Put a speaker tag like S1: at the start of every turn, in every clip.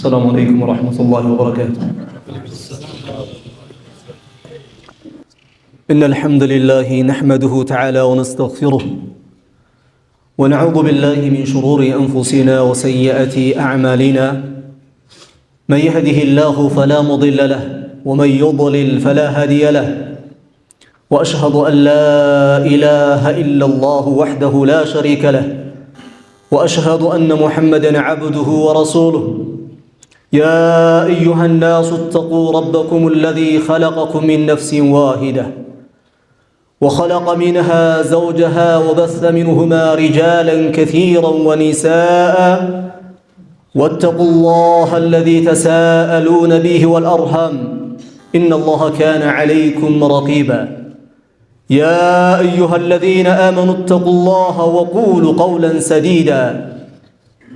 S1: السلام عليكم ورحمة الله وبركاته. إن الحمد لله نحمده تعالى ونستغفره ونعوذ بالله من شرور أنفسنا وسيئات أعمالنا. من يهده الله فلا مضل له ومن يضلل فلا هادي له، وأشهد أن لا إله إلا الله وحده لا شريك له، وأشهد أن محمدًا عبده ورسوله. يا أيها الناس اتقوا ربكم الذي خلقكم من نفس واحدة وخلق منها زوجها وبث منهما رجالا كثيرا ونساء، واتقوا الله الذي تساءلون به والأرحام إن الله كان عليكم رقيبا. يا أيها الذين آمنوا اتقوا الله وقولوا قولا سديدا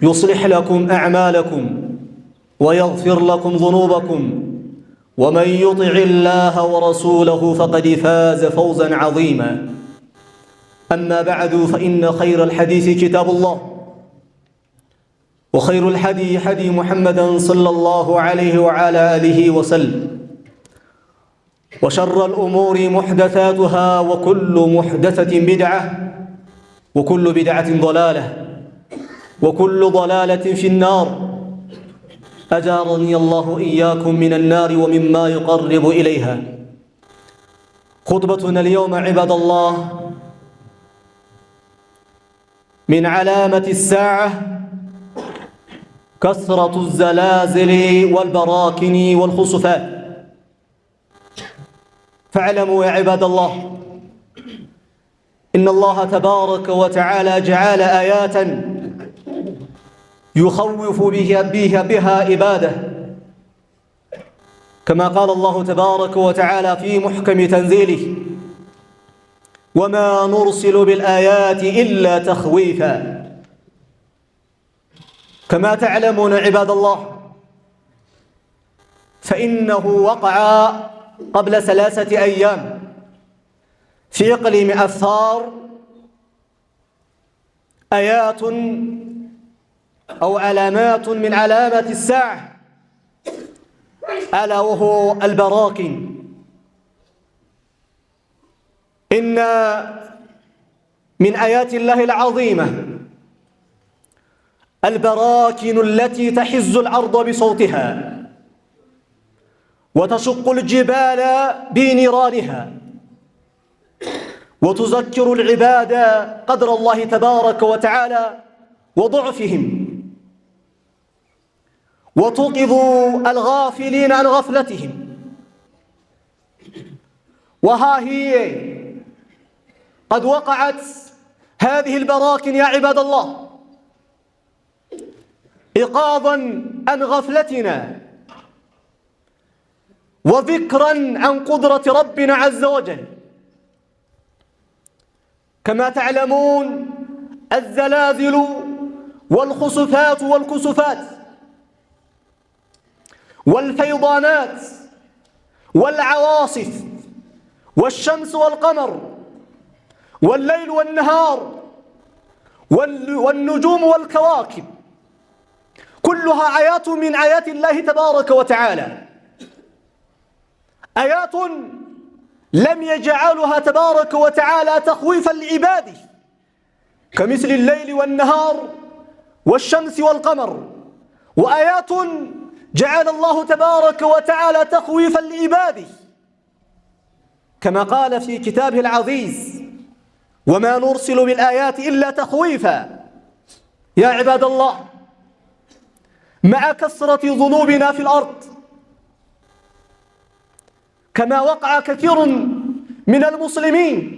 S1: يصلح لكم أعمالكم ويغفر لكم ذنوبكم، ومن يطع الله ورسوله فقد فاز فوزا عظيما. أما بعد، فإن خير الحديث كتاب الله، وخير الهدي هدي محمد صلى الله عليه وعلى آله وسلم، وشر الأمور محدثاتها، وكل محدثة بدعة، وكل بدعة ضلالة، وكل ضلالة في النار. أجارني الله إياكم من النار ومما يقرب إليها. خطبتنا اليوم عباد الله من علامة الساعة كثرة الزلازل والبراكن والخسفات. فاعلموا يا عباد الله إن الله تبارك وتعالى جعل آيات يخوف بها عباده، كما قال الله تبارك وتعالى في محكم تنزيله: وما نرسل بالآيات إلا تخويفا. كما تعلمون عباد الله فإنه وقع قبل 3 أيام في إقليم أثار آيات أو علامات من علامات الساعة، ألا وهو البراكن. إن من آيات الله العظيمة البراكن التي تحز الأرض بصوتها وتشق الجبال بنيرانها، وتذكر العباد قدر الله تبارك وتعالى وضعفهم، وتوقظ الغافلين عن غفلتهم. وها هي قد وقعت هذه البراكن يا عباد الله إيقاظا عن غفلتنا، وذكرا عن قدرة ربنا عز وجل. كما تعلمون الزلازل والخسفات والكسفات والفيضانات والعواصف والشمس والقمر والليل والنهار والنجوم والكواكب، كلها آيات من آيات الله تبارك وتعالى، آيات لم يجعلها تبارك وتعالى تخويفا لعباده، كمثل الليل والنهار والشمس والقمر، وآيات جعل الله تبارك وتعالى تخويفا لعباده، كما قال في كتابه العزيز: وما نرسل بالآيات إلا تخويفا. يا عباد الله، مع كثرة ذنوبنا في الأرض، كما وقع كثير من المسلمين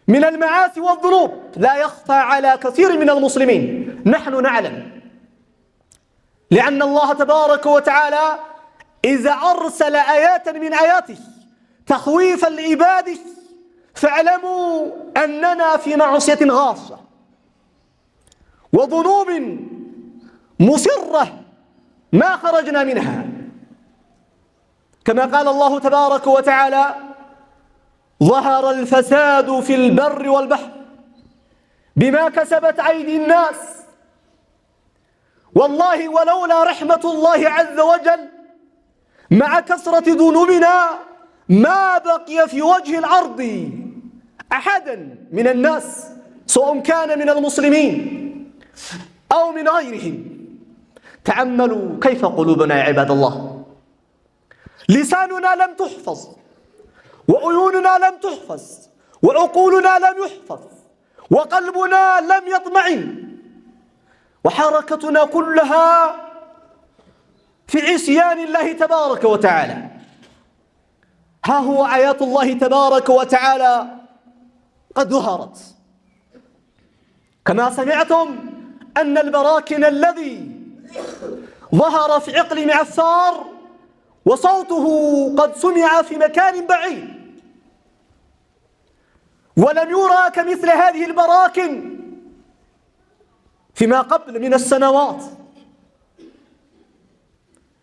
S1: من المعاصي والذنوب، لا يخفى على كثير من المسلمين، نحن نعلم، لأن الله تبارك وتعالى إذا أرسل آيات من آياته تخويفا لعباده فاعلموا أننا في معصية غاصة وذنوب مسرة ما خرجنا منها. كما قال الله تبارك وتعالى: ظهر الفساد في البر والبحر بما كسبت أيدي الناس والله ولولا رحمة الله عز وجل مع كثرة ذنوبنا ما بقي في وجه الأرض أحدا من الناس، سواء كان من المسلمين أو من غيرهم. تأملوا كيف قلوبنا يا عباد الله. لساننا لم تحفظ، وعيوننا لم تحفظ، وعقولنا لم يحفظ، وقلبنا لم يطمئن، وحركتنا كلها في عصيان الله تبارك وتعالى. ها هو آيات الله تبارك وتعالى قد ظهرت. كما سمعتم أن البراكن الذي ظهر في إقليم عفار وصوته قد سمع في مكان بعيد، ولم يرى كمثل هذه البراكن فيما قبل من السنوات.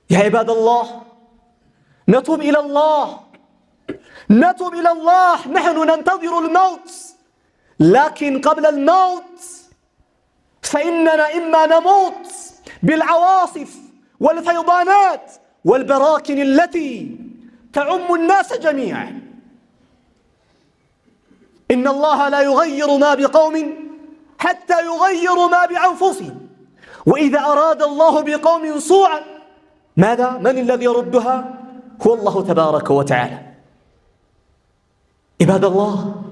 S1: يا عباد الله، نتوب إلى الله، نتوب إلى الله. نحن ننتظر الموت، لكن قبل الموت فإننا إما نموت بالعواصف والفيضانات والبراكن التي تعم الناس جميعا. إن الله لا يغير ما بقوم حتى يغيروا ما بأنفسهم، وإذا أراد الله بقوم سوءا ماذا؟ من الذي يردها؟ هو الله تبارك وتعالى. عباد الله،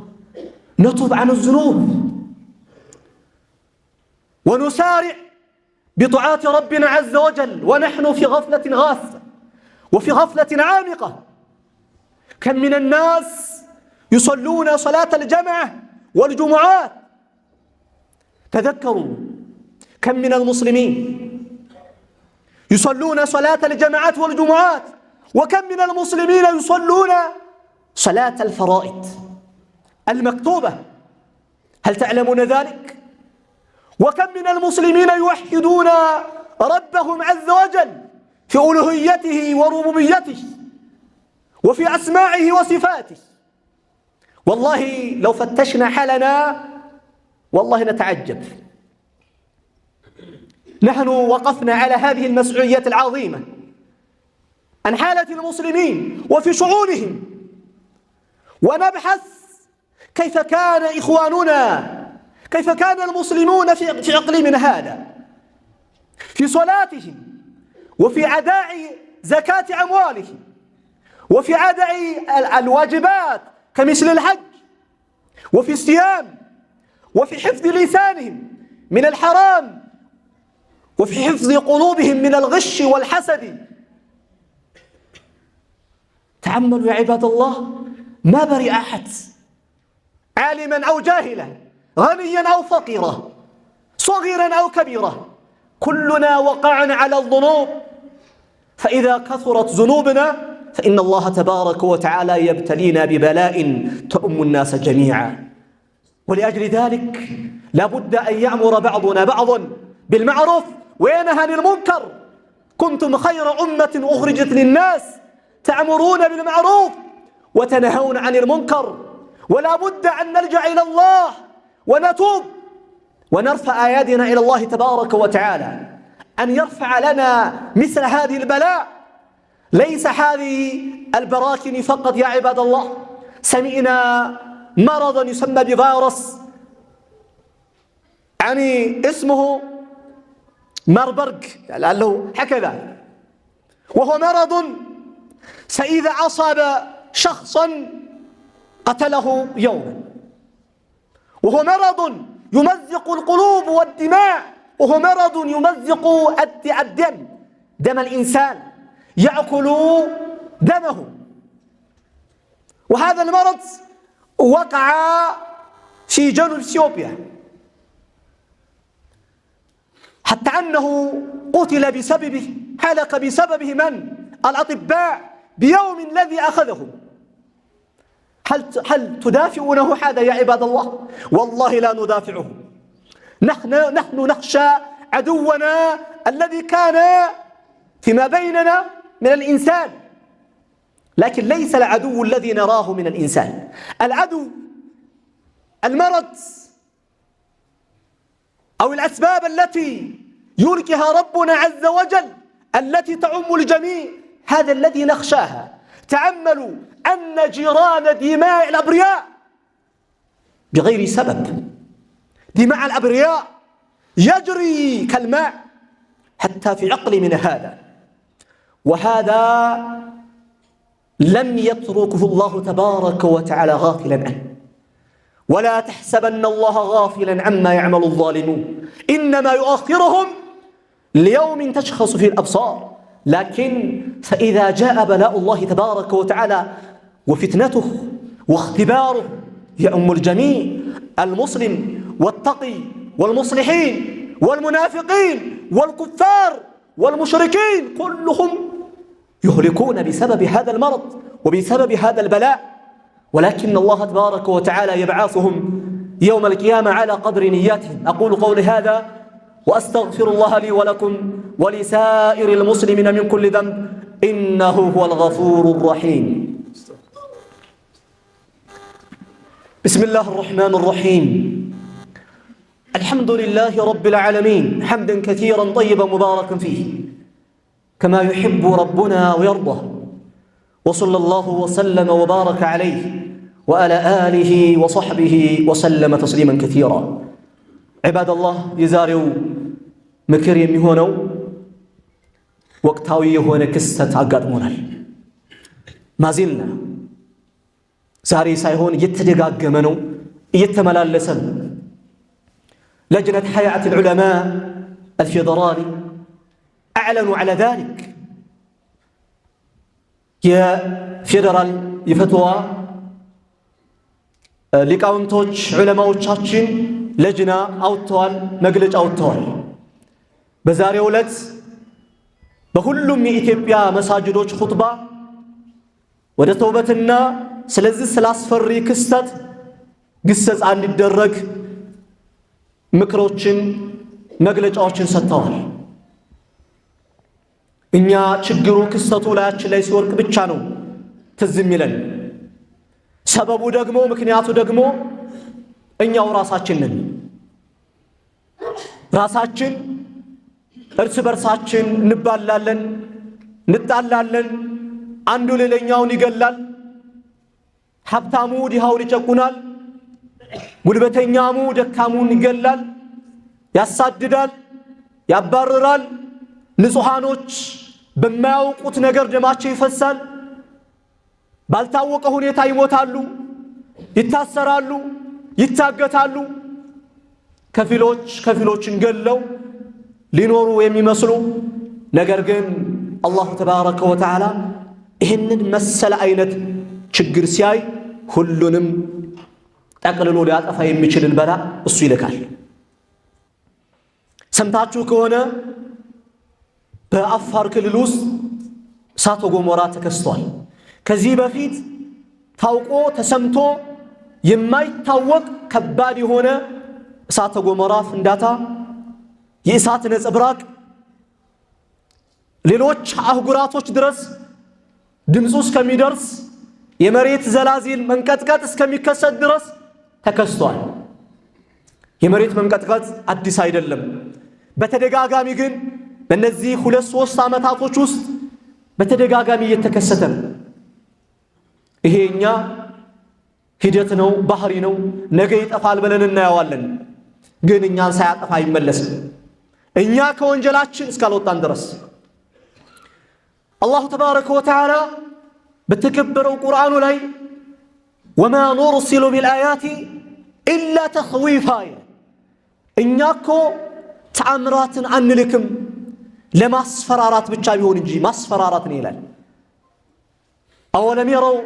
S1: نتوب عن الذنوب ونسارع بطاعات ربنا عز وجل ونحن في غفلة غاثة وفي غفلة عامقة. كم من الناس يصلون صلاة الجمعة والجمعات. تذكروا كم من المسلمين يصلون صلاة الجمعات والجمعات، وكم من المسلمين يصلون صلاة الفرائض المكتوبة. هل تعلمون ذلك؟ وكم من المسلمين يوحدون ربهم عز وجل في ألوهيته وربوبيته وفي أسماعه وصفاته. والله لو فتشنا حالنا والله نتعجب. نحن وقفنا على هذه المسؤولية العظيمة عن حالة المسلمين وفي شؤونهم، ونبحث كيف كان إخواننا، كيف كان المسلمون في إقليمنا هذا في صلاتهم وفي أداء زكاة أموالهم وفي أداء الواجبات كمثل الحج وفي الصيام وفي حفظ لسانهم من الحرام وفي حفظ قلوبهم من الغش والحسد. تأملوا يا عباد الله، ما برئ أحد، عالما أو جاهلا، غنيا أو فقيرا، صغيرا أو كبيرا، كلنا وقعنا على الذنوب. فإذا كثرت ذنوبنا فإن الله تبارك وتعالى يبتلينا ببلاء تؤم الناس جميعا. ولأجل ذلك لابد أن يأمر بعضنا بعضا بالمعروف وينهى عن المنكر. كنتم خير أمة أخرجت للناس تأمرون بالمعروف وتنهون عن المنكر. ولا بد أن نرجع إلى الله ونتوب ونرفع أيادينا إلى الله تبارك وتعالى أن يرفع لنا مثل هذه البلاء. ليس هذه البراكن فقط يا عباد الله. سمعنا مرضا يسمى بفيروس، يعني اسمه ماربرغ لعله هكذا، وهو مرض فإذا أصاب شخصا قتله يوما، وهو مرض يمزق القلوب والدماء، وهو مرض يمزق الدم، دم الإنسان، يأكل دمه. وهذا المرض وقع في جنوب إثيوبيا، حتى أنه قتل بسببه، هلك بسببه من؟ الأطباء بيوم الذي أخذهم. هل تدافعونه هذا يا عباد الله؟ والله لا ندافعه. نحن نخشى عدونا الذي كان فيما بيننا من الإنسان، لكن ليس العدو الذي نراه من الإنسان. العدو المرض أو الأسباب التي يلقيها ربنا عز وجل التي تعم الجميع. هذا الذي نخشاها. تأملوا أن جيران دماء الأبرياء بغير سبب، دماء الأبرياء يجري كالماء حتى في عقل من هذا، وهذا لم يتركه الله تبارك وتعالى غافلا عنه. ولا تحسبن الله غافلا عما يعمل الظالمون، إنما يؤخرهم ليوم تشخص فيه الأبصار. لكن فإذا جاء بلاء الله تبارك وتعالى وفتنته واختباره يؤم الجميع، المسلم والتقي والمصلحين والمنافقين والكفار والمشركين كلهم يهلكون بسبب هذا المرض وبسبب هذا البلاء. ولكن الله تبارك وتعالى يبعثهم يوم القيامة على قدر نياتهم. أقول قولي هذا وأستغفر الله لي ولكم ولسائر المسلمين من كل ذنب، إنه هو الغفور الرحيم. بسم الله الرحمن الرحيم. الحمد لله رب العالمين حمدا كثيرا طيبا مباركا فيه كما يحب ربنا ويرضى، وصلى الله وسلم وبارك عليه وعلى آله وصحبه وسلم تسليما كثيرا. عباد الله، يزاريو ምክር የሚሆነው ወቅታዊ የሆነ ክስተት አጋጥሞናል። ማዚልና ዛሬ ሳይሆን እየተደጋገመ ነው፣ እየተመላለሰ ነው። لجنة هيئة العلماء الفيدرالي أعلنوا على ذلك. يا فيدرال يفتوى ሊቃውንቶች ዑለማዎቻችን ለጅና አውጥተዋል፣ መግለጫ አውጥተዋል። በዛሬው ዕለት በሁሉም የኢትዮጵያ መሳጅዶች ኹጥባ ወደ ተውበትና ስለዚህ ስላስፈሪ ክስተት ግሰጻ እንዲደረግ ምክሮችን መግለጫዎችን ሰጥተዋል። እኛ ችግሩ ክስተቱ ላያችን ላይ ሲወርቅ ብቻ ነው ትዝ የሚለን። ሰበቡ ደግሞ ምክንያቱ ደግሞ እኛው ራሳችን ነን። ራሳችን እርስ በርሳችን እንባላለን፣ እንጣላለን፣ አንዱ ሌላኛውን ይገላል። ሀብታሙ ድሃውን ይጨቁናል፣ ጉልበተኛሙ ደካሙን ይገላል፣ ያሳድዳል፣ ያባርራል። ንጹሃኖች በማያውቁት ነገር ደማቸው ይፈሳል፣ ባልታወቀ ሁኔታ ይሞታሉ፣ ይታሰራሉ፣ ይታገታሉ። ከፊሎችን ገለው ሊኖሩ የሚመስሉ ነገር ግን አላሁ ተባረከ ወተዓላ ይህንን መሰለ አይነት ችግር ሲያይ ሁሉንም ጠቅልሎ ሊያጠፋ የሚችልን በላ እሱ ይልካል። ሰምታችሁ ከሆነ በአፋር ክልል ውስጥ እሳተ ገሞራ ተከስቷል። ከዚህ በፊት ታውቆ ተሰምቶ የማይታወቅ ከባድ የሆነ እሳተ ገሞራ ፍንዳታ፣ የእሳት ነጸብራቅ ሌሎች አህጉራቶች ድረስ ድምፁ እስከሚደርስ የመሬት ዘላዚል መንቀጥቀጥ እስከሚከሰት ድረስ ተከስቷል። የመሬት መንቀጥቀጥ አዲስ አይደለም። በተደጋጋሚ ግን በእነዚህ 2-3 ዓመታቶች ውስጥ በተደጋጋሚ እየተከሰተ ነው። ይሄኛ ሂደት ነው፣ ባህሪ ነው። ነገ ይጠፋል ብለን እናየዋለን። ግን እኛን ሳያጠፋ አይመለስም። እኛ ከወንጀላችን እስካልወጣን ድረስ አላሁ ተባረከ ወተዓላ በተከበረው ቁርአኑ ላይ ወማ ኑርሲሉ ቢልአያቲ ኢላ ተኽዊፋ፣ እኛ እኮ ተአምራትን አንልክም ለማስፈራራት ብቻ ቢሆን እንጂ ማስፈራራት ነው ይላል። አወለም የረው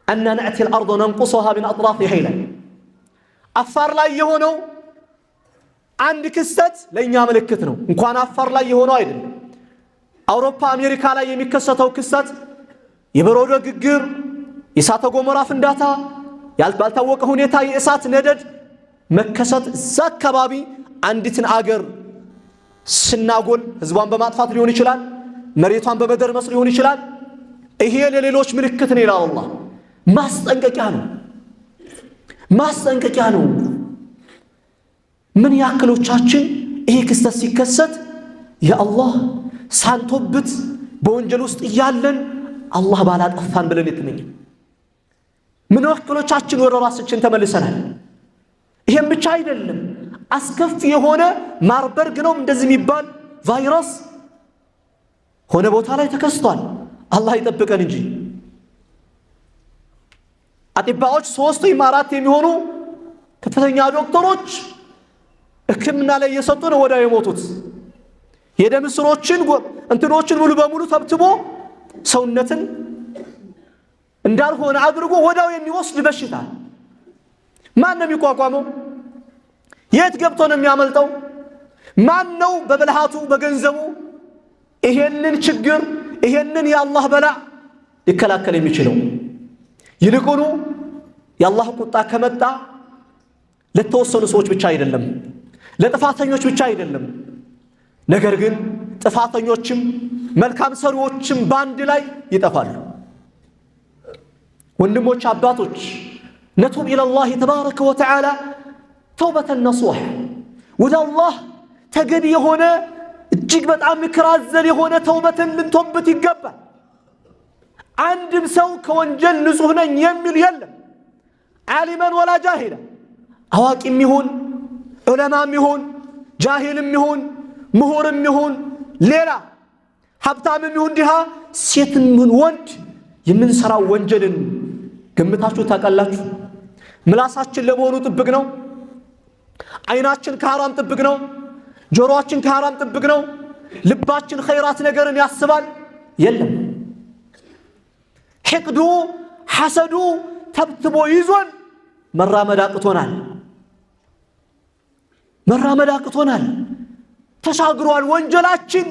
S1: አና ነእቲ አልአርض ነንቁሱሃ ምን አጥራፊሃ ይላል። አፋር ላይ የሆነው አንድ ክስተት ለእኛ ምልክት ነው። እንኳን አፋር ላይ የሆነው አይደለም፣ አውሮፓ አሜሪካ ላይ የሚከሰተው ክስተት የበረዶ ግግር፣ የእሳተ ገሞራ ፍንዳታ፣ ባልታወቀ ሁኔታ የእሳት ነደድ መከሰት፣ እዛ አካባቢ አንዲትን አገር ስናጎል ህዝቧን በማጥፋት ሊሆን ይችላል፣ መሬቷን በመደርመስ ሊሆን ይችላል። ይሄ ለሌሎች ምልክት ነው ይላል አላህ። ማስጠንቀቂያ ነው፣ ማስጠንቀቂያ ነው። ምን ያክሎቻችን ይሄ ክስተት ሲከሰት ያ አላህ ሳንቶብት በወንጀል ውስጥ እያለን አላህ ባላጠፋን ብለን የተመኘ ምን ወክሎቻችን ወደ ራሳችን ተመልሰናል። ይሄም ብቻ አይደለም፣ አስከፊ የሆነ ማርበርግ ነው እንደዚህ የሚባል ቫይረስ ሆነ ቦታ ላይ ተከስቷል። አላህ ይጠብቀን እንጂ አጥባዎች 3 ወይም 4 የሚሆኑ ከፍተኛ ዶክተሮች ሕክምና ላይ እየሰጡ ነው ወዲያው የሞቱት። የደም ስሮችን እንትኖችን ሙሉ በሙሉ ተብትቦ ሰውነትን እንዳልሆነ አድርጎ ወዲያው የሚወስድ በሽታ ማን ነው የሚቋቋመው? የት ገብቶ ነው የሚያመልጠው? ማን ነው በብልሃቱ በገንዘቡ ይሄንን ችግር ይሄንን የአላህ በላ ሊከላከል የሚችለው? ይልቁኑ የአላህ ቁጣ ከመጣ ለተወሰኑ ሰዎች ብቻ አይደለም፣ ለጥፋተኞች ብቻ አይደለም። ነገር ግን ጥፋተኞችም መልካም ሰሪዎችም ባንድ ላይ ይጠፋሉ። ወንድሞች አባቶች ነቱብ ኢለላህ ተባረከ ወተዓላ ተውበተን ነሱህ ወደ አላህ ተገቢ የሆነ እጅግ በጣም ምክር አዘል የሆነ ተውበትን ልንተውበት ይገባል። አንድም ሰው ከወንጀል ንጹህ ነኝ የሚል የለም። ዓሊመን ወላ ጃሂላ፣ አዋቂም ይሁን ዑለማም ይሁን ጃሂልም ይሁን ምሁርም ይሁን ሌላ ሀብታምም ይሁን ድሃ ሴትም ይሁን ወንድ የምንሰራው ወንጀልን ገምታችሁ ታውቃላችሁ? ምላሳችን ለመሆኑ ጥብቅ ነው? አይናችን ከሐራም ጥብቅ ነው? ጆሮአችን ከሐራም ጥብቅ ነው? ልባችን ኸይራት ነገርን ያስባል? የለም። ሕቅዱ ሐሰዱ ተብትቦ ይዞን መራመድ አቅቶናል። ተሻግሯል። ወንጀላችን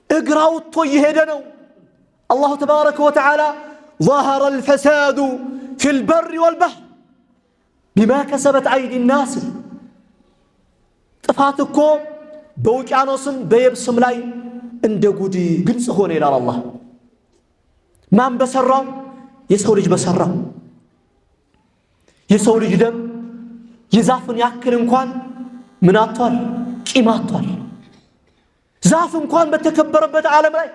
S1: እግር አውጥቶ እየሄደ ነው። አላሁ ተባረከ ወተዓላ ظهر الفساد في البر والبحر بما كسبت أيدي الناس ጥፋት እኮ በውቅያኖስም በየብስም ላይ እንደ ጉድ ግልጽ ሆነ ይላል አላህ። ማን በሰራው? የሰው ልጅ በሰራው። የሰው ልጅ ደም የዛፍን ያክል እንኳን ምን አጥቷል? ቂም አጥቷል። ዛፍ እንኳን በተከበረበት ዓለም ላይ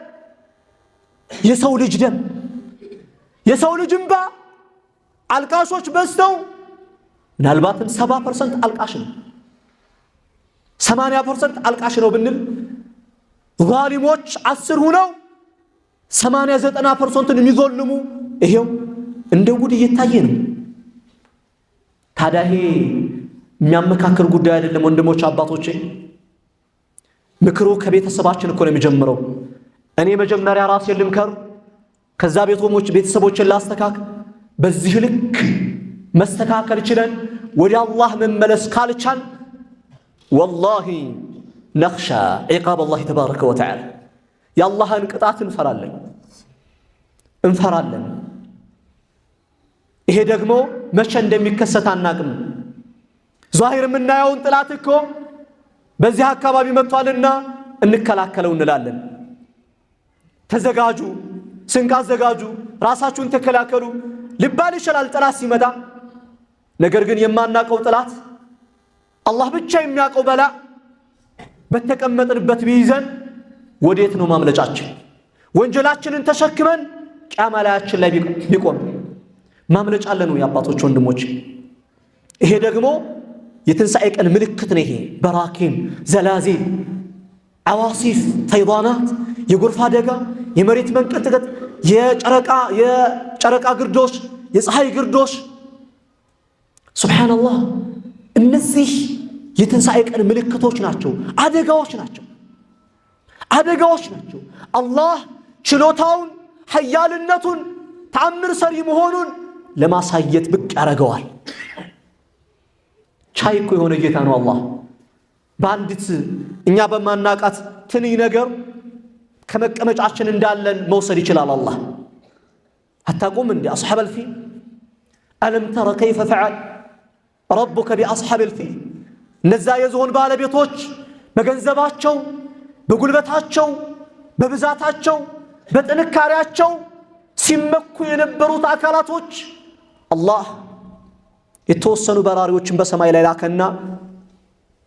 S1: የሰው ልጅ ደም የሰው ልጅ እንባ አልቃሾች በዝተው ምናልባትም 70% አልቃሽ ነው 80% አልቃሽ ነው ብንል ዛሊሞች 10 ሆነው 80-90% የሚዞልሙ ይሄው እንደ ጉድ እየታየ ነው። ታዲያ ይሄ የሚያመካክር ጉዳይ አይደለም ወንድሞች አባቶቼ። ምክሩ ከቤተሰባችን እኮ ነው የሚጀምረው። እኔ መጀመሪያ ራሴን ልምከር፣ ከዛ ቤተሰቦችን ላስተካክል። በዚህ ልክ መስተካከል ችለን ወደ አላህ መመለስ ካልቻል ወላሂ ነኽሻ ዒቃብ አላህ ተባረከ ወተዓላ የአላህን ቅጣት እንፈራለን። ይሄ ደግሞ መቼ እንደሚከሰት አናቅም። ዛሂር የምናየውን ጥላት እኮ በዚህ አካባቢ መጥቷልና እንከላከለው እንላለን። ተዘጋጁ፣ ስንቅ አዘጋጁ፣ ራሳችሁን ተከላከሉ ሊባል ይችላል ጥላት ሲመጣ። ነገር ግን የማናቀው ጥላት አላህ ብቻ የሚያውቀው በላ በተቀመጥንበት ቢይዘን ወዴት ነው ማምለጫችን? ወንጀላችንን ተሸክመን ቂያማ ላያችን ላይ ቢቆም ማምለጫ አለን ወይ አባቶች ወንድሞች? ይሄ ደግሞ የትንሣኤ ቀን ምልክት ነው። ይሄ በራኪን ዘላዚል አዋሲፍ ፈይዳናት የጎርፍ አደጋ የመሬት መንቀጥቀጥ የጨረቃ ግርዶሽ የፀሐይ ግርዶሽ ሱብሃንአላህ እነዚህ የትንሣኤ ቀን ምልክቶች ናቸው። አደጋዎች ናቸው። አላህ ችሎታውን ኃያልነቱን ተአምር ሰሪ መሆኑን ለማሳየት ብቅ ያደርገዋል። ቻይ እኮ የሆነ ጌታ ነው አላህ። በአንዲት እኛ በማናቃት ትንኝ ነገር ከመቀመጫችን እንዳለን መውሰድ ይችላል አላህ። አታቁም እንዲ አስሐበል ፊል አለም ተረ ከይፈ ፈዐል ረቡከ ቢአስሐብል ፊል። እነዛ የዝሆን ባለቤቶች በገንዘባቸው በጉልበታቸው በብዛታቸው በጥንካሬያቸው ሲመኩ የነበሩት አካላቶች አላህ የተወሰኑ በራሪዎችን በሰማይ ላይ ላከና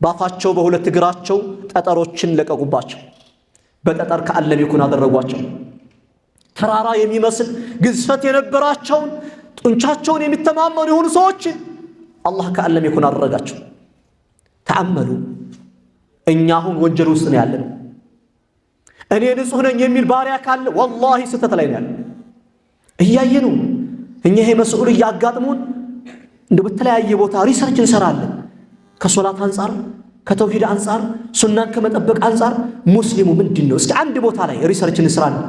S1: ባፋቸው በሁለት እግራቸው ጠጠሮችን ለቀቁባቸው። በጠጠር ከአለም ይኩን አደረጓቸው። ተራራ የሚመስል ግዝፈት የነበራቸውን ጡንቻቸውን የሚተማመኑ የሆኑ ሰዎች አላህ ከአለም ይኩን አደረጋቸው። ተአመሉ። እኛ አሁን ወንጀል ውስጥ ነው ያለነው። እኔ ንጹህ ነኝ የሚል ባሪያ ካለ ወላሂ ስተት ላይ ነው ያለው። እያየነው እኛ ይሄ መስኡል ያጋጥሙን እንደ በተለያየ ቦታ ሪሰርች እንሰራለን። ከሶላት አንፃር፣ ከተውሂድ አንፃር፣ ሱናን ከመጠበቅ አንፃር ሙስሊሙ ምንድነው? እስኪ አንድ ቦታ ላይ ሪሰርች እንሰራለን።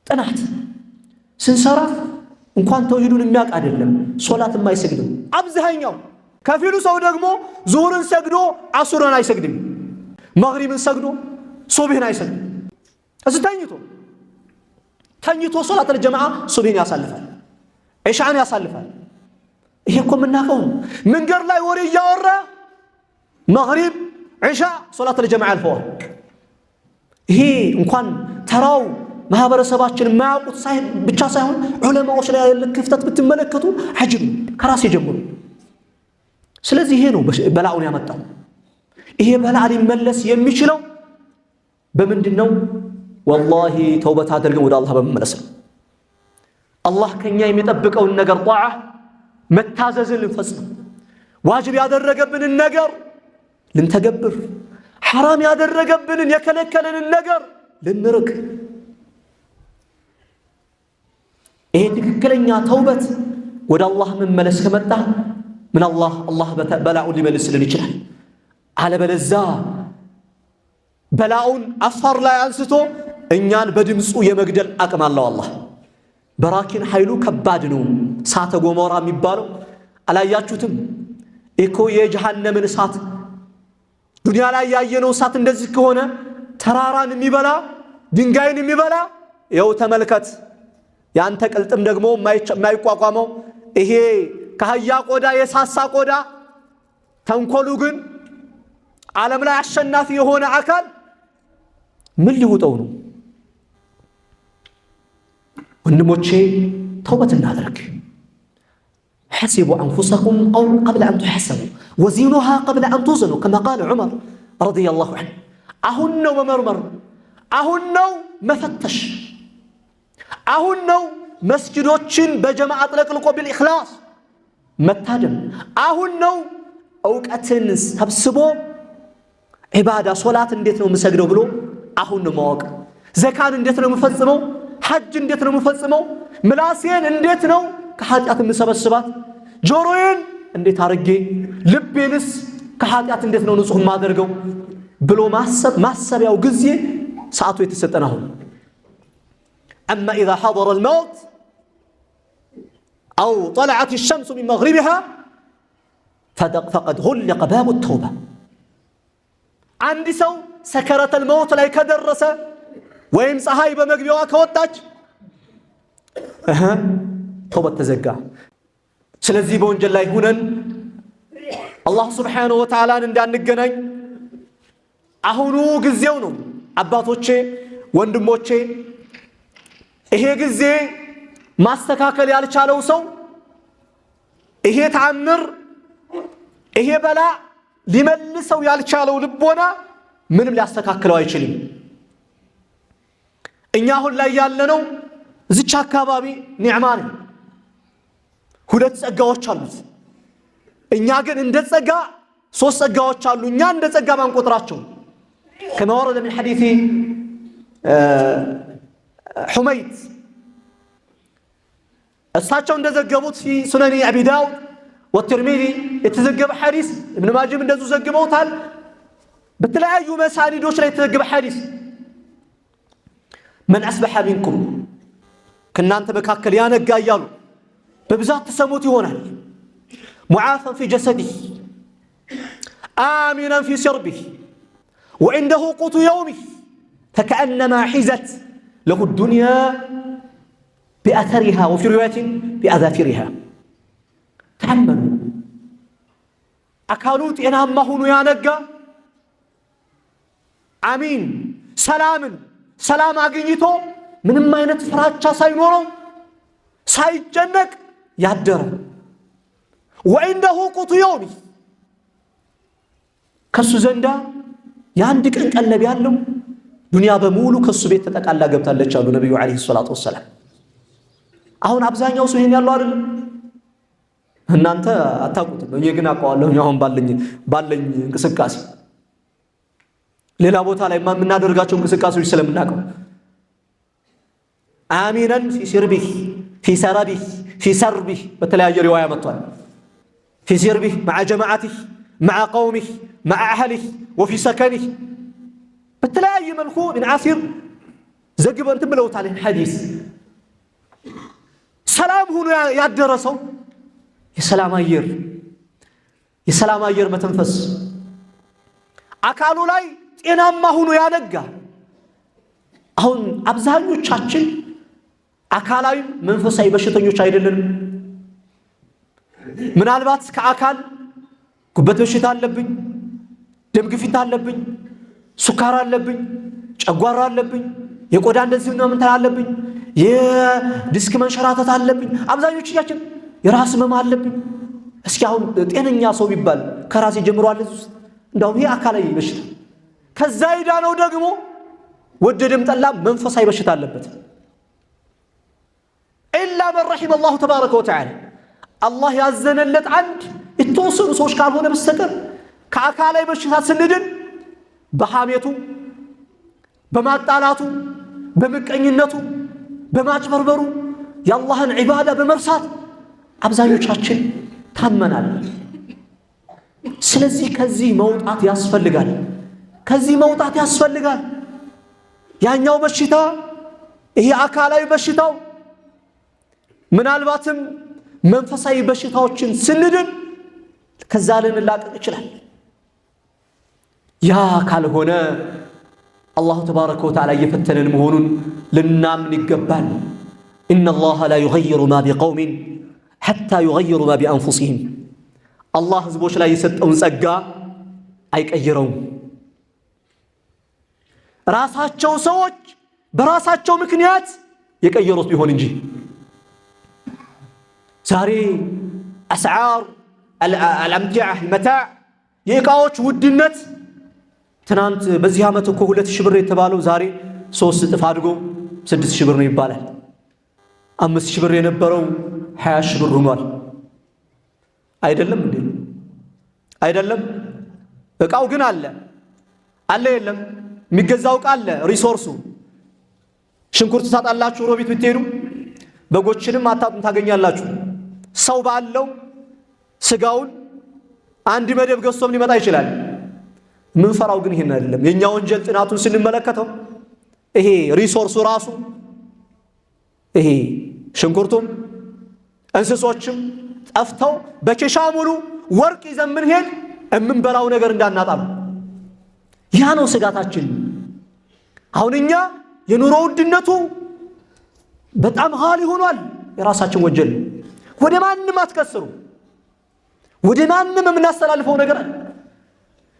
S1: ጥናት ስንሰራ እንኳን ተውሂዱን የሚያውቅ አይደለም ሶላት የማይሰግድም አብዛኛው። ከፊሉ ሰው ደግሞ ዙሁርን ሰግዶ አሱርን አይሰግድም፣ መግሪብን ሰግዶ ሱብህን አይሰግድም። እዚህ ተኝቶ ሶላት ለጀማዓ ሱብህን ያሳልፋል፣ ኢሻን ያሳልፋል። ይሄ እኮ የምናውቀው ነው። መንገድ ላይ ወሬ እያወራ መግሪብ ኢሻ ሶላት ለጀማዓ ያልፈዋል። ይሄ እንኳን ተራው ማህበረሰባችን የማያውቁት ብቻ ሳይሆን ዑለማዎች ላይ ያለ ክፍተት ብትመለከቱ አጅብ ከራስ ጀምሮ። ስለዚህ ይሄ ነው በላኡን ያመጣው። ይሄ በላ ሊመለስ የሚችለው በምንድነው? ወላሂ ተውበት አድርገን ወደ አላህ በመመለስ ነው። አላህ ከኛ የሚጠብቀውን ነገር ጧዓ መታዘዝን ልንፈጽም፣ ዋጅብ ያደረገብንን ነገር ልንተገብር፣ ሐራም ያደረገብንን የከለከለንን ነገር ልንርቅ። ይሄ ትክክለኛ ተውበት ወደ አላህ መመለስ ከመጣ ምን አላህ በላኡን ሊመልስልን ይችላል። አለበለዚያ በላኡን አፋር ላይ አንስቶ እኛን በድምፁ የመግደል አቅም አለው አላህ። በራኪን ኃይሉ ከባድ ነው። እሳተ ገሞራ የሚባለው አላያችሁትም? እኮ የጀሃነምን እሳት ዱንያ ላይ ያየነው እሳት እንደዚህ ከሆነ ተራራን የሚበላ ድንጋይን የሚበላ ይኸው ተመልከት። ያንተ ቅልጥም ደግሞ የማይቋቋመው ይሄ ከአህያ ቆዳ የሳሳ ቆዳ ተንኮሉ ግን ዓለም ላይ አሸናፊ የሆነ አካል ምን ሊውጠው ነው? ወንድሞቼ ተውበት እናድርግ። حسبوا أنفسكم قبل أن تحسبوا وزنوها قبل أن توزنوا كما قال عمر رضي الله عنه. أهن ومرمر أهن مفتش أهن مسجدوችን በጀማዓ አጥለቅልቆ بالإخلاص መታደም أهن እውቀትን ሰብስቦ ዒባዳ ሶላት እንዴት ነው የምሰግደው ብሎ አሁን ነው ማወቅ። ዘካን እንዴት ነው የምፈጽመው? ሐጅ እንዴት ነው የምፈጽመው? ምላሴን እንዴት ነው ከኃጢአት የምሰበስባት? ጆሮዬን እንዴት አርጌ፣ ልቤንስ ከኃጢአት እንዴት ነው ንጹህ ማደርገው ብሎ ማሰቢያው ጊዜ ሰዓቱ የተሰጠን አሁን። أما إذا حضر الموت أو طلعت الشمس من مغربها فقد غلق باب التوبة. عندي سو سكرة الموت لا يكدرس ويم ፀሐይ በመግቢያዋ ከወጣች ተውበት ተዘጋ። ስለዚህ በወንጀል ላይ ሆነን አላህ Subhanahu Wa Ta'ala እንዳንገናኝ አሁኑ ጊዜው ነው። አባቶቼ፣ ወንድሞቼ፣ ይሄ ጊዜ ማስተካከል ያልቻለው ሰው ይሄ ተአምር ይሄ በላ ሊመልሰው ያልቻለው ልቦና ምንም ሊያስተካክለው አይችልም። እኛ አሁን ላይ ያለነው እዚች አካባቢ ኒዕማ ነው። ሁለት ጸጋዎች አሉት። እኛ ግን እንደ ጸጋ ሶስት ጸጋዎች አሉ። እኛ እንደ ጸጋ ባንቆጥራቸው كما ورد من حديث حميد እሳቸው እንደዘገቡት في سنن أبي داود والترمذي የተዘገበ ሐዲስ ابن ماجه እንደዚሁ ዘግበውታል። በተለያዩ መሳኒዶች ላይ የተዘገበ ሐዲስ من أصبح منكم ከናንተ መካከል ያነጋ እያሉ በብዛት ተሰሙት ይሆናል። معافى في جسده آمنا في سربه وعنده قوت يومه فكأنما حزت له الدنيا بأثرها وفي رواية بأذافرها. تحملوا أكالوت إنهم هونو يانقا آمين سلام አግኝቶ ምንም አይነት ፍራቻ ሳይኖረው ሳይጨነቅ ያደረ وعنده قوت يومه ከሱ ዘንዳ የአንድ ቀን ቀለብ ያለው ዱንያ በሙሉ ከሱ ቤት ተጠቃላ ገብታለች አሉ ነብዩ አለይሂ ሰላቱ ወሰለም። አሁን አብዛኛው ሰው ይሄን ያለው አይደለም። እናንተ አታውቁትም፣ እኔ ግን አውቀዋለሁ። አሁን ባለኝ እንቅስቃሴ ሌላ ቦታ ላይ የምናደርጋቸው እንቅስቃሴዎች ስለምናውቀው አሚነን ፊ ሲርቢህ ፊ ሰረቢህ ፊ ሰርቢህ በተለያየ ሪዋያ መጥቷል። ፊ ሲርቢህ مع جماعته مع قومه مع اهله وفي سكنه በተለያየ መልኩ ابن عاصر ዘግበው እንትን ብለውታል። ሐዲስ ሰላም ሆኖ ያደረሰው የሰላም አየር መተንፈስ አካሉ ላይ ጤናማ ሆኖ ያነጋ። አሁን አብዛኞቻችን አካላዊ መንፈሳዊ በሽተኞች አይደለንም። ምናልባት ከአካል ጉበት በሽታ አለብኝ፣ ደም ግፊት አለብኝ፣ ሱካር አለብኝ፣ ጨጓራ አለብኝ፣ የቆዳ እንደዚህ ነው ምን አለብኝ፣ የዲስክ መንሸራተት አለብኝ። አብዛኞቻችን የራስ ህመም አለብኝ። እስኪ አሁን ጤነኛ ሰው ቢባል ከራስ ይጀምራል እዚህ ውስጥ እንደው ይሄ አካላዊ በሽታ። ከዛ ይዳነው ደግሞ ወደደም ጠላ መንፈሳዊ በሽታ አለበት። ኢላ መን ረሒመ አላሁ ተባረከ ወተዓላ አላህ ያዘነለት አንድ የተወሰኑ ሰዎች ካልሆነ በስተቀር ከአካላዊ በሽታ ስንድን በሐሜቱ፣ በማጣላቱ፣ በምቀኝነቱ፣ በማጭበርበሩ የአላህን ዒባዳ በመርሳት አብዛኞቻችን ታመናል። ስለዚህ ከዚህ መውጣት ያስፈልጋል። ያኛው በሽታ ይሄ አካላዊ በሽታው ምናልባትም መንፈሳዊ በሽታዎችን ስንድን ከዛ ልንላቀቅ ይችላል። ያ ካልሆነ አላሁ ተባረከ ወተዓላ እየፈተነን መሆኑን ልናምን ይገባል። ኢነላሃ ላ ዩገይሩ ማ ቢቀውሚን ሐታ ዩገይሩ ማ ቢአንፉሲሂም። አላህ ህዝቦች ላይ የሰጠውን ጸጋ አይቀይረውም። ራሳቸው ሰዎች በራሳቸው ምክንያት የቀየሩት ቢሆን እንጂ። ዛሬ አስዓር አልአምቲዓ መታዕ የእቃዎች ውድነት ትናንት በዚህ ዓመት እኮ 2000 ብር የተባለው ዛሬ 3 እጥፍ አድጎ 6000 ብር ነው ይባላል። 5000 ብር የነበረው 20000 ብር ሆኗል። አይደለም እንዴ? አይደለም። እቃው ግን አለ የለም የሚገዛው እቃ አለ። ሪሶርሱ ሽንኩርት ታጣላችሁ፣ ሮቢት ብትሄዱ በጎችንም አታጡም ታገኛላችሁ። ሰው ባለው ስጋውን አንድ መደብ ገዝቶም ሊመጣ ይችላል። ምን ፈራው ግን ይሄን አይደለም። የኛ ወንጀል ጥናቱን ስንመለከተው ይሄ ሪሶርሱ ራሱ ይሄ ሽንኩርቱም እንስሶችም ጠፍተው በኬሻ ሙሉ ወርቅ ይዘን ምንሄድ የምንበላው ነገር እንዳናጣም ያ ነው ስጋታችን። አሁን እኛ የኑሮ ውድነቱ በጣም ጋሊ ሆኗል። የራሳችን ወንጀል ወደ ማንም አትከስሩ፣ ወደ ማንም የምናስተላልፈው ነገር አለ።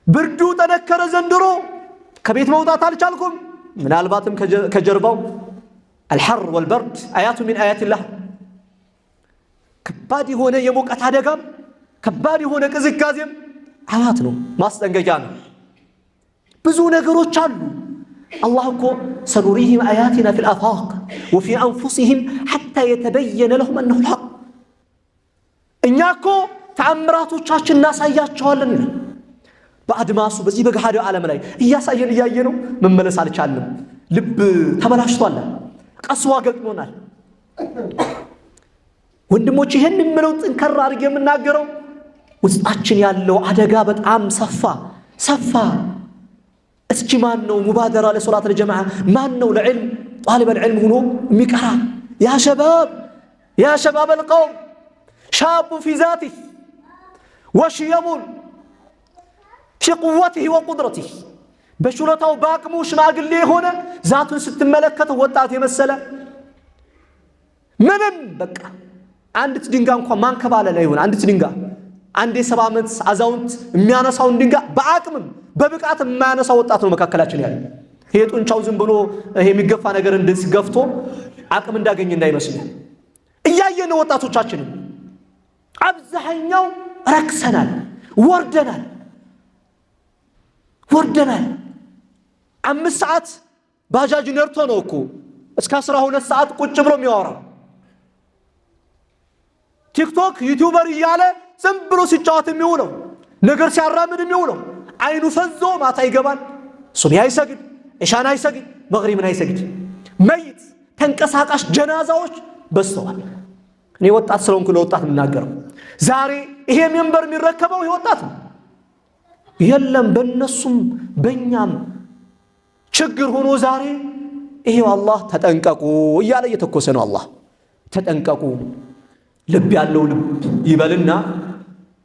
S1: ብርዱ ጠነከረ ዘንድሮ ከቤት መውጣት አልቻልኩም። ምናልባትም ከጀርባው አልሐር ወልበርድ አያቱ ሚን አያቲላህ ከባድ የሆነ የሙቀት አደጋም ከባድ የሆነ ቅዝቃዜም አያት ነው፣ ማስጠንቀቂያ ነው። ብዙ ነገሮች አሉ። አላህ እኮ ሰኑሪሂም አያቲና ፊል አፋቅ ወፊ አንፉሲሂም ሐታ የተበየነ ለሁም አነሁ ልሐቅ። እኛ እኮ ተአምራቶቻችን እናሳያቸዋለን ይላል። በአድማሱ በዚህ በገሃዱ ዓለም ላይ እያሳየን እያየነው መመለስ አልቻልንም። ልብ ተበላሽቷል፣ ቀስዋ ገጥሞናል። ወንድሞች ይሄን የምለው ጥንከር አድርጌ የምናገረው ውስጣችን ያለው አደጋ በጣም ሰፋ። እስኪ ማን ነው ሙባደራ ለሶላት ለጀማዓ? ማን ነው ለዕልም ጣሊብ العلم ሆኖ የሚቀራ? ያ ሸባብ القوم شاب في ذاته وشيب في قوته وقدرته በሽሎታው ባቅሙ ሽማግሌ የሆነ ዛቱን ስትመለከተው ወጣት የመሰለ ምንም በቃ አንዲት ድንጋይ እንኳን ማንከባለል አይሆን። አንድ የ70 ዓመት አዛውንት የሚያነሳውን ድንጋይ በአቅምም በብቃት የማያነሳው ወጣት ነው መካከላችን ያለ። ይሄ ጡንቻው ዝም ብሎ ይሄ የሚገፋ ነገር እንደዚህ ገፍቶ አቅም እንዳገኘ እንዳይመስል እያየን ወጣቶቻችን አብዛኛው ረክሰናል፣ ወርደናል። ወርደናል። 5 ሰዓት ባጃጅ ነርቶ ነው እኮ እስከ 12 ሰዓት ቁጭ ብሎ የሚያወራው። ቲክቶክ ዩቲዩበር እያለ ዝም ብሎ ሲጫወት የሚውለው ነገር ሲያራምድ የሚውለው አይኑ ፈዞ ማታ ይገባል። ሱብሂ አይሰግድ፣ ኢሻን አይሰግድ፣ መግሪብን አይሰግድ። መይት ተንቀሳቃሽ ጀናዛዎች በዝተዋል። እኔ ወጣት ስለሆንኩ ለወጣት የምናገረው ዛሬ ይሄ መንበር የሚረከበው ይሄ ወጣት ነው። የለም በእነሱም በእኛም ችግር ሆኖ ዛሬ ይሄው አላህ ተጠንቀቁ እያለ እየተኮሰ ነው። አላህ ተጠንቀቁ። ልብ ያለው ልብ ይበልና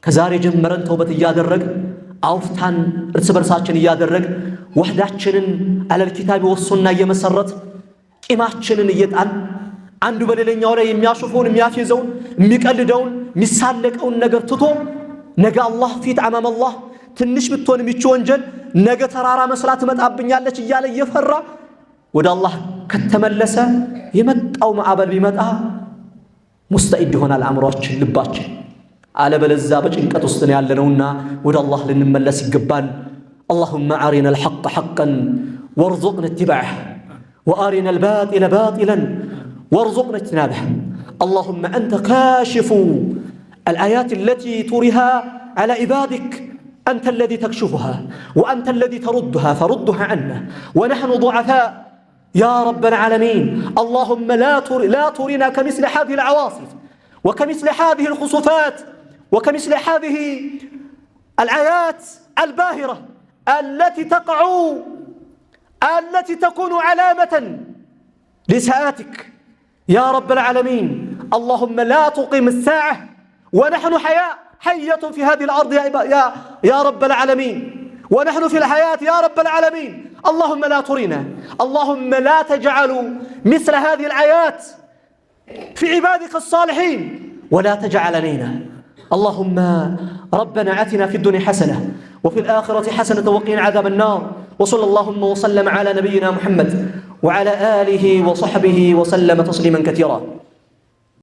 S1: ከዛሬ ጀምረን ተውበት እያደረግ አውፍታን እርስ በርሳችን እያደረግ ወህዳችንን አለል ኪታብ ወሱና እየመሰረት ቂማችንን እየጣን አንዱ በሌላኛው ላይ የሚያሾፈውን የሚያፌዘውን የሚቀልደውን የሚሳለቀውን ነገር ትቶ ነገ አላህ ፊት አማም አላህ ትንሽ ብትሆን የሚች ወንጀል ነገ ተራራ መስላ ትመጣብኛለች እያለ እየፈራ ወደ አላህ ከተመለሰ የመጣው ማዕበል ቢመጣ ሙስተዒድ ይሆናል አእምሮአችን ልባችን። አለበለዚያ በጭንቀት ውስጥ ነው ያለነውና ወደ አላህ ልንመለስ ይገባል። اللهم أرنا الحق حقا وارزقنا اتباعه وأرنا الباطل باطلا وارزقنا اجتنابه. اللهم أنت كاشف الآيات التي تريها على عبادك، أنت الذي تكشفها وأنت الذي تردها فردها عنا ونحن ضعفاء يا رب العالمين. اللهم لا ترنا كمثل هذه العواصف وكمثل هذه الخسوفات وكمثل هذه الآيات الباهرة التي تكون علامة لساءاتك يا رب العالمين. اللهم لا تقيم الساعة ونحن حية في هذه الأرض يا رب العالمين، ونحن في الحياة يا رب العالمين. اللهم لا ترينا، اللهم لا تجعل مثل هذه الآيات في عبادك الصالحين ولا تجعل علينا. اللهم ربنا آتنا في الدنيا حسنة وفي الآخرة حسنة وقنا عذاب النار. وصلى اللهم وسلم على نبينا محمد وعلى آله وصحبه وسلم تسليما كثيرا.